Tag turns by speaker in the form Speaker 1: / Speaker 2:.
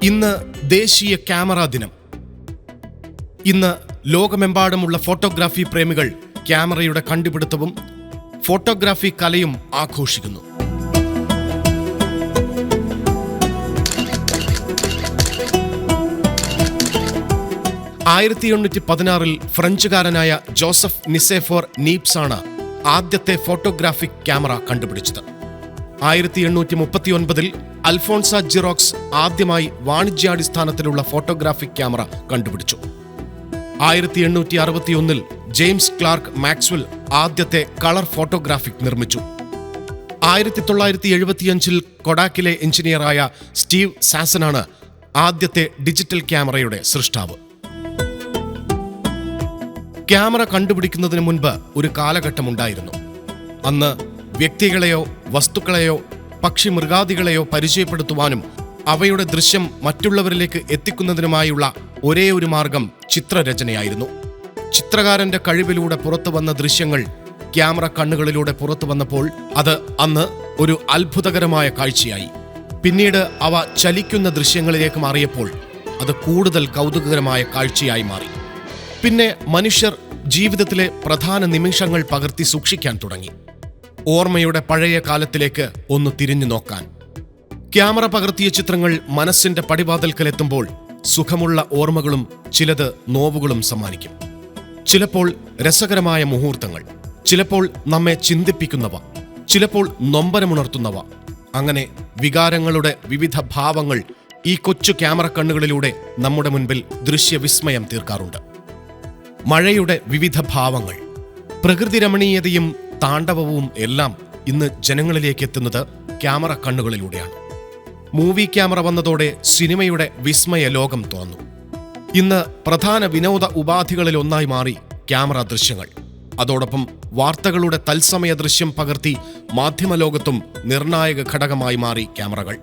Speaker 1: ഇന്ന് ദേശീയ ക്യാമറ ദിനം. ഇന്ന് ലോകമെമ്പാടുമുള്ള ഫോട്ടോഗ്രാഫി പ്രേമികൾ ക്യാമറയുടെ കണ്ടുപിടുത്തവും ഫോട്ടോഗ്രാഫി കലയും ആഘോഷിക്കുന്നു. ഫ്രഞ്ചുകാരനായ ജോസഫ് നിസേഫോർ നീപ്സ് ആണ് ആദ്യത്തെ ഫോട്ടോഗ്രാഫിക് ക്യാമറ കണ്ടുപിടിച്ചത്. 1839 അൽഫോൺസ ജിറോക്സ് ആദ്യമായി വാണിജ്യാടിസ്ഥാനത്തിലുള്ള ഫോട്ടോഗ്രാഫിക് ക്യാമറ കണ്ടുപിടിച്ചു. 1861 ജെയിംസ് ക്ലാർക്ക് മാക്സ്വെൽ ആദ്യത്തെ കളർ ഫോട്ടോഗ്രാഫിക് നിർമ്മിച്ചു. 1975 കൊഡാക്കിലെ എഞ്ചിനീയറായ സ്റ്റീവ് സാസനാണ് ആദ്യത്തെ ഡിജിറ്റൽ ക്യാമറയുടെ സൃഷ്ടാവ്. ക്യാമറ കണ്ടുപിടിക്കുന്നതിന് മുൻപ് ഒരു കാലഘട്ടമുണ്ടായിരുന്നു. അന്ന് വ്യക്തികളെയോ വസ്തുക്കളെയോ പക്ഷി മൃഗാദികളെയോ പരിചയപ്പെടുത്തുവാനും അവയുടെ ദൃശ്യം മറ്റുള്ളവരിലേക്ക് എത്തിക്കുന്നതിനുമായുള്ള ഒരേ ഒരു മാർഗം ചിത്രരചനയായിരുന്നു. ചിത്രകാരന്റെ കഴിവിലൂടെ പുറത്തു വന്ന ദൃശ്യങ്ങൾ ക്യാമറ കണ്ണുകളിലൂടെ പുറത്തു വന്നപ്പോൾ അത് അന്ന് ഒരു അത്ഭുതകരമായ കാഴ്ചയായി. പിന്നീട് അവ ചലിക്കുന്ന ദൃശ്യങ്ങളിലേക്ക് മാറിയപ്പോൾ അത് കൂടുതൽ കൗതുകകരമായ കാഴ്ചയായി മാറി. പിന്നെ മനുഷ്യർ ജീവിതത്തിലെ പ്രധാന നിമിഷങ്ങൾ പകർത്തി സൂക്ഷിക്കാൻ തുടങ്ങി. ഓർമ്മയുടെ പഴയ കാലത്തിലേക്ക് ഒന്ന് തിരിഞ്ഞു നോക്കാൻ. ക്യാമറ പകർത്തിയ ചിത്രങ്ങൾ മനസ്സിന്റെ പടിവാതിൽക്കലെത്തുമ്പോൾ സുഖമുള്ള ഓർമ്മകളും ചിലത് നോവുകളും സമ്മാനിക്കും. ചിലപ്പോൾ രസകരമായ മുഹൂർത്തങ്ങൾ, ചിലപ്പോൾ നമ്മെ ചിന്തിപ്പിക്കുന്നവ, ചിലപ്പോൾ നൊമ്പരമുണർത്തുന്നവ. അങ്ങനെ വികാരങ്ങളുടെ വിവിധ ഭാവങ്ങൾ ഈ കൊച്ചു ക്യാമറ കണ്ണുകളിലൂടെ നമ്മുടെ മുൻപിൽ ദൃശ്യവിസ്മയം തീർക്കാറുണ്ട്. മഴയുടെ വിവിധ ഭാവങ്ങൾ, പ്രകൃതി രമണീയതയും താണ്ഡവവും എല്ലാം ഇന്ന് ജനങ്ങളിലേക്ക് എത്തുന്നത് ക്യാമറ കണ്ണുകളിലൂടെയാണ്. മൂവി ക്യാമറ വന്നതോടെ സിനിമയുടെ വിസ്മയ ലോകം തുറന്നു. ഇന്ന് പ്രധാന വിനോദ ഉപാധികളിൽ ഒന്നായി മാറി ക്യാമറ ദൃശ്യങ്ങൾ. അതോടൊപ്പം വാർത്തകളുടെ തത്സമയ ദൃശ്യം പകർത്തി മാധ്യമലോകത്തും നിർണായക ഘടകമായി മാറി ക്യാമറകൾ.